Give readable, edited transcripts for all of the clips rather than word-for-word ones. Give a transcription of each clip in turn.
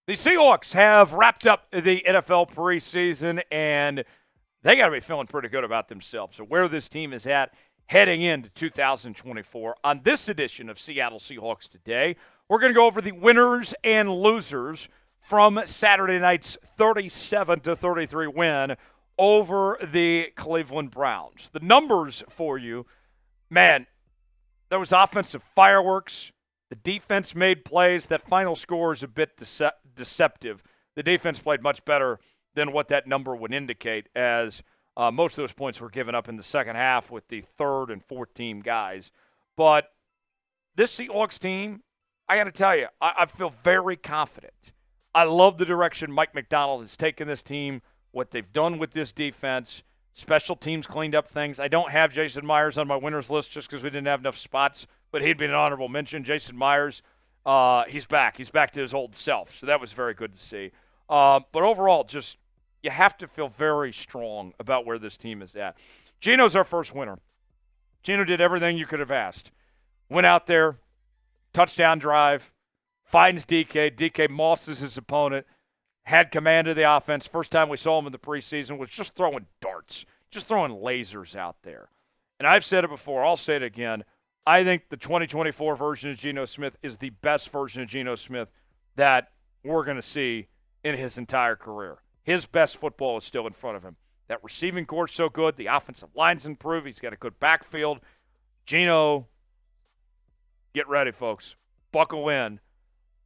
The Seahawks have wrapped up the NFL preseason, and they got to be feeling pretty good about themselves. So where this team is at heading into 2024. On this edition of Seattle Seahawks Today, we're going to go over the winners and losers from Saturday night's 37-33 win over the Cleveland Browns. The numbers for you, man, there was offensive fireworks. The defense made plays. That final score is a bit deceptive. The defense played much better than what that number would indicate, as most of those points were given up in the second half with the third and fourth team guys. But this Seahawks team, I got to tell you, I feel very confident. I love the direction Mike Macdonald has taken this team, what they've done with this defense. Special teams cleaned up things. I don't have Jason Myers on my winners list just because we didn't have enough spots, but he'd be an honorable mention. Jason Myers, he's back. He's back to his old self, so that was very good to see. But overall, just you have to feel very strong about where this team is at. Geno's our first winner. Geno did everything you could have asked. Went out there, touchdown drive, finds DK. DK mosses his opponent. Had command of the offense. First time we saw him in the preseason was just throwing darts, just throwing lasers out there. And I've said it before. I'll say it again. I think the 2024 version of Geno Smith is the best version of Geno Smith that we're going to see in his entire career. His best football is still in front of him. That receiving core is so good. The offensive line's improved. He's got a good backfield. Geno, get ready, folks. Buckle in.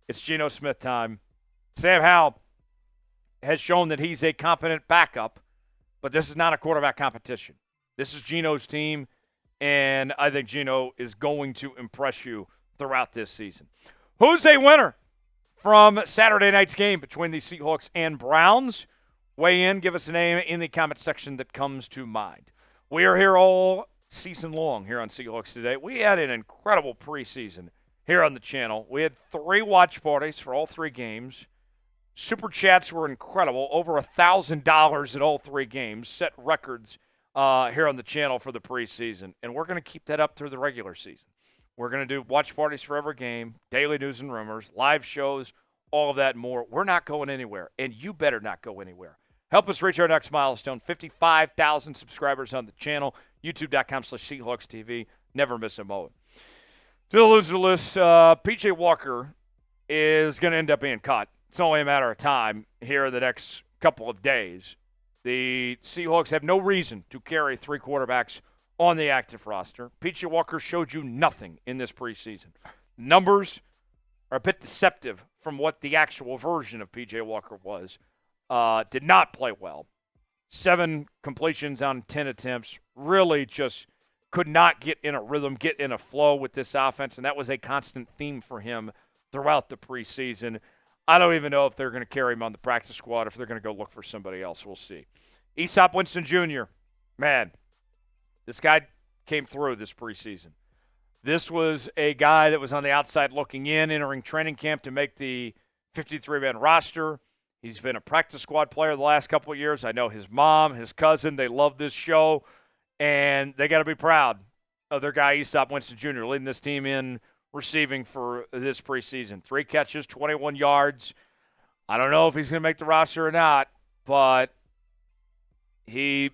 It's Geno Smith time. Sam Howell has shown that he's a competent backup, but this is not a quarterback competition. This is Geno's team, and I think Geno is going to impress you throughout this season. Who's a winner from Saturday night's game between the Seahawks and Browns? Weigh in, give us a name in the comment section that comes to mind. We are here all season long here on Seahawks Today. We had an incredible preseason here on the channel. We had 3 watch parties for all 3 games. Super chats were incredible. Over $1,000 at all 3 games. Set records here on the channel for the preseason. And we're going to keep that up through the regular season. We're going to do watch parties for every game, daily news and rumors, live shows, all of that and more. We're not going anywhere, and you better not go anywhere. Help us reach our next milestone, 55,000 subscribers on the channel, youtube.com/Seahawks TV. Never miss a moment. To the loser list, P.J. Walker is going to end up being cut. It's only a matter of time here in the next couple of days. The Seahawks have no reason to carry 3 quarterbacks on the active roster. P.J. Walker showed you nothing in this preseason. Numbers are a bit deceptive from what the actual version of P.J. Walker was. Did not play well. 7 completions on 10 attempts. Really just could not get in a rhythm, get in a flow with this offense, and that was a constant theme for him throughout the preseason. I don't even know if they're going to carry him on the practice squad, if they're going to go look for somebody else. We'll see. Easop Winston Jr., man, this guy came through this preseason. This was a guy that was on the outside looking in, entering training camp to make the 53-man roster. He's been a practice squad player the last couple of years. I know his mom, his cousin, they love this show, and they got to be proud of their guy, Easop Winston Jr., leading this team in receiving for this preseason. 3 catches, 21 yards. I don't know if he's going to make the roster or not, but he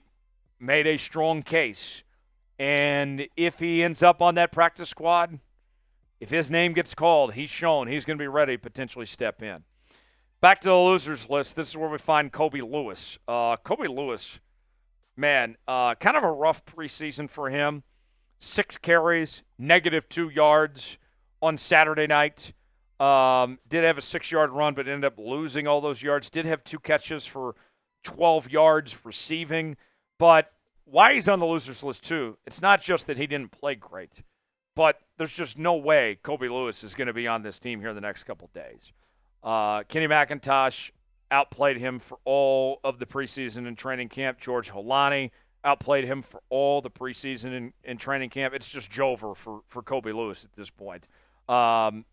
made a strong case. And if he ends up on that practice squad, if his name gets called, he's shown he's going to be ready to potentially step in. Back to the losers list. This is where we find Kobe Lewis. Kobe Lewis, man, kind of a rough preseason for him. 6 carries, -2 yards on Saturday night. Did have a 6-yard run, but ended up losing all those yards. Did have 2 catches for 12 yards receiving. But why he's on the losers list, too, it's not just that he didn't play great, but there's just no way Kobe Lewis is going to be on this team here in the next couple days. Kenny McIntosh outplayed him for all of the preseason and training camp. George Holani outplayed him for all the preseason and training camp. It's just over for Kobe Lewis at this point. Nothing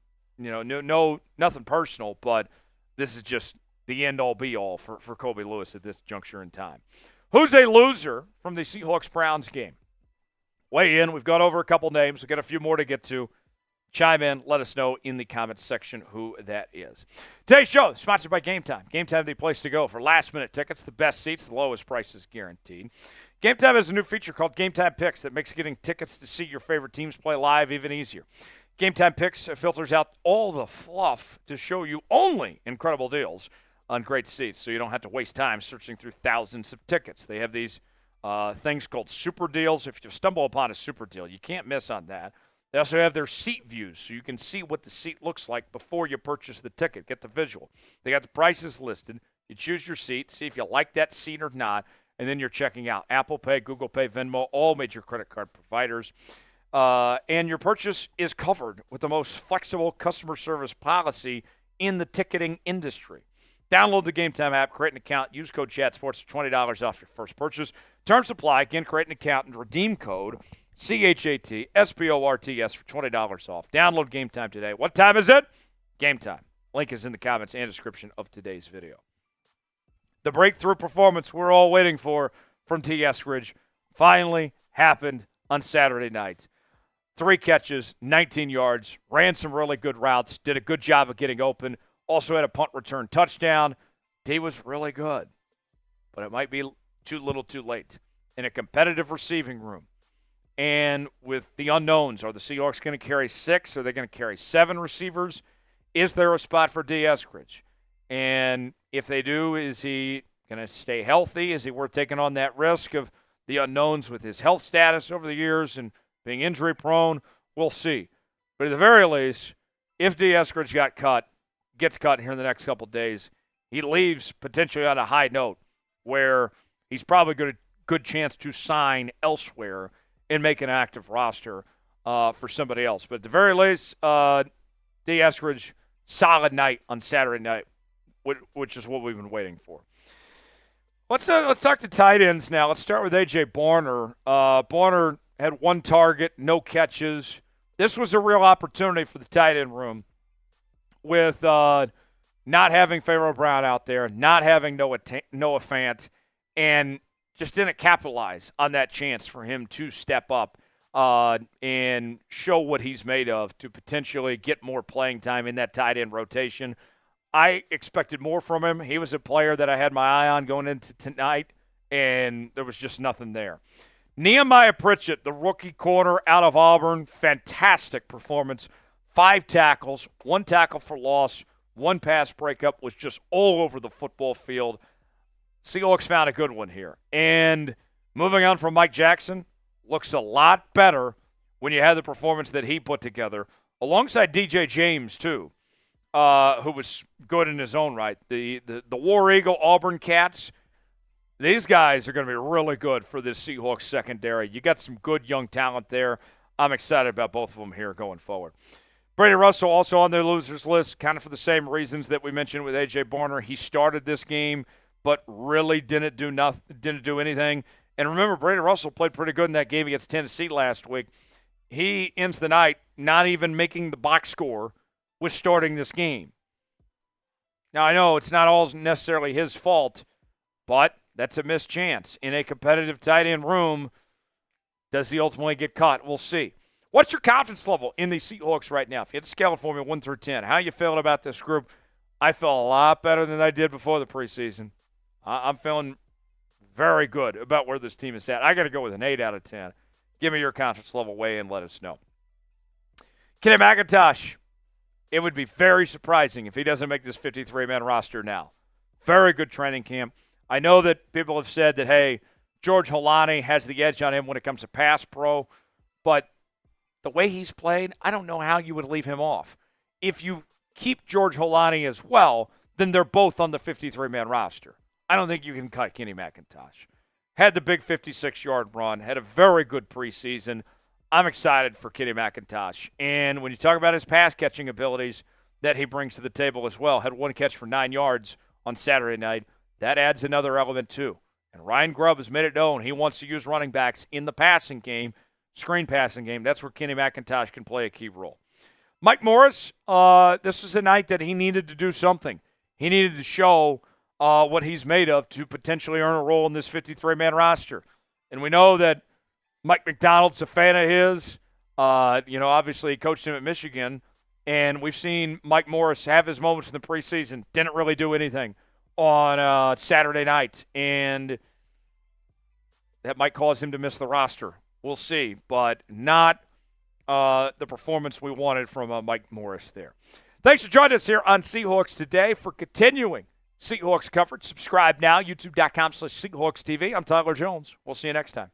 personal, but this is just the end-all, be-all for Kobe Lewis at this juncture in time. Who's a loser from the Seahawks-Browns game? Weigh in. We've gone over a couple names. We've got a few more to get to. Chime in. Let us know in the comments section who that is. Today's show is sponsored by Game Time. Game Time is the place to go for last-minute tickets, the best seats, the lowest prices guaranteed. Game Time has a new feature called Game Time Picks that makes getting tickets to see your favorite teams play live even easier. Game Time Picks filters out all the fluff to show you only incredible deals on great seats, so you don't have to waste time searching through thousands of tickets. They have these things called super deals. If you stumble upon a super deal, you can't miss on that. They also have their seat views, so you can see what the seat looks like before you purchase the ticket. Get the visual. They got the prices listed. You choose your seat, see if you like that seat or not, and then you're checking out Apple Pay, Google Pay, Venmo, all major credit card providers. And your purchase is covered with the most flexible customer service policy in the ticketing industry. Download the Game Time app, create an account, use code ChatSports for $20 off your first purchase. Terms apply. Again, create an account and redeem code CHATSPORTS for $20 off. Download Game Time today. What time is it? Game Time. Link is in the comments and description of today's video. The breakthrough performance we're all waiting for from Dee Eskridge finally happened on Saturday night. 3 catches, 19 yards, ran some really good routes, did a good job of getting open, also had a punt return touchdown. Dee was really good, but it might be too little too late. In a competitive receiving room, and with the unknowns, are the Seahawks going to carry 6? Are they going to carry 7 receivers? Is there a spot for Dee Eskridge? And if they do, is he going to stay healthy? Is he worth taking on that risk of the unknowns with his health status over the years and being injury prone? We'll see. But at the very least, if Dee Eskridge gets cut here in the next couple of days, he leaves potentially on a high note where he's probably got a good chance to sign elsewhere and make an active roster for somebody else. But at the very least, Dee Eskridge, solid night on Saturday night, which is what we've been waiting for. Let's talk to tight ends now. Let's start with A.J. Barner. Barner had 1 target, no catches. This was a real opportunity for the tight end room with not having Pharaoh Brown out there, not having Noah Fant, and just didn't capitalize on that chance for him to step up and show what he's made of to potentially get more playing time in that tight end rotation. I expected more from him. He was a player that I had my eye on going into tonight, and there was just nothing there. Nehemiah Pritchett, the rookie corner out of Auburn, fantastic performance. 5 tackles, 1 tackle for loss, 1 pass breakup, was just all over the football field. Seahawks found a good one here. And moving on from Mike Jackson, looks a lot better when you have the performance that he put together, alongside DJ James, too, who was good in his own right. The War Eagle Auburn Cats, these guys are going to be really good for this Seahawks secondary. You got some good young talent there. I'm excited about both of them here going forward. Brady Russell also on the losers list, kind of for the same reasons that we mentioned with A.J. Barner. He started this game, but really didn't do anything. And remember, Brady Russell played pretty good in that game against Tennessee last week. He ends the night not even making the box score with starting this game. Now, I know it's not all necessarily his fault, but that's a missed chance. In a competitive tight end room, does he ultimately get caught? We'll see. What's your confidence level in the Seahawks right now? If you had to scale it for me 1 through 10, how are you feeling about this group? I feel a lot better than I did before the preseason. I'm feeling very good about where this team is at. I got to go with an 8 out of 10. Give me your confidence level, weigh in, let us know. Kenny McIntosh, it would be very surprising if he doesn't make this 53-man roster now. Very good training camp. I know that people have said that, hey, George Holani has the edge on him when it comes to pass pro, but the way he's played, I don't know how you would leave him off. If you keep George Holani as well, then they're both on the 53-man roster. I don't think you can cut Kenny McIntosh. Had the big 56-yard run, had a very good preseason. I'm excited for Kenny McIntosh. And when you talk about his pass-catching abilities that he brings to the table as well, had 1 catch for 9 yards on Saturday night, that adds another element too. And Ryan Grubb has made it known he wants to use running backs in the passing game, screen passing game. That's where Kenny McIntosh can play a key role. Mike Morris, this was a night that he needed to do something. He needed to show what he's made of to potentially earn a role in this 53-man roster. And we know that Mike Macdonald's a fan of his. Obviously he coached him at Michigan, and we've seen Mike Morris have his moments in the preseason. Didn't really do anything on Saturday night, and that might cause him to miss the roster. We'll see, but not the performance we wanted from Mike Morris there. Thanks for joining us here on Seahawks Today. For continuing Seahawks coverage, subscribe now, youtube.com/SeahawksTV. I'm Tyler Jones. We'll see you next time.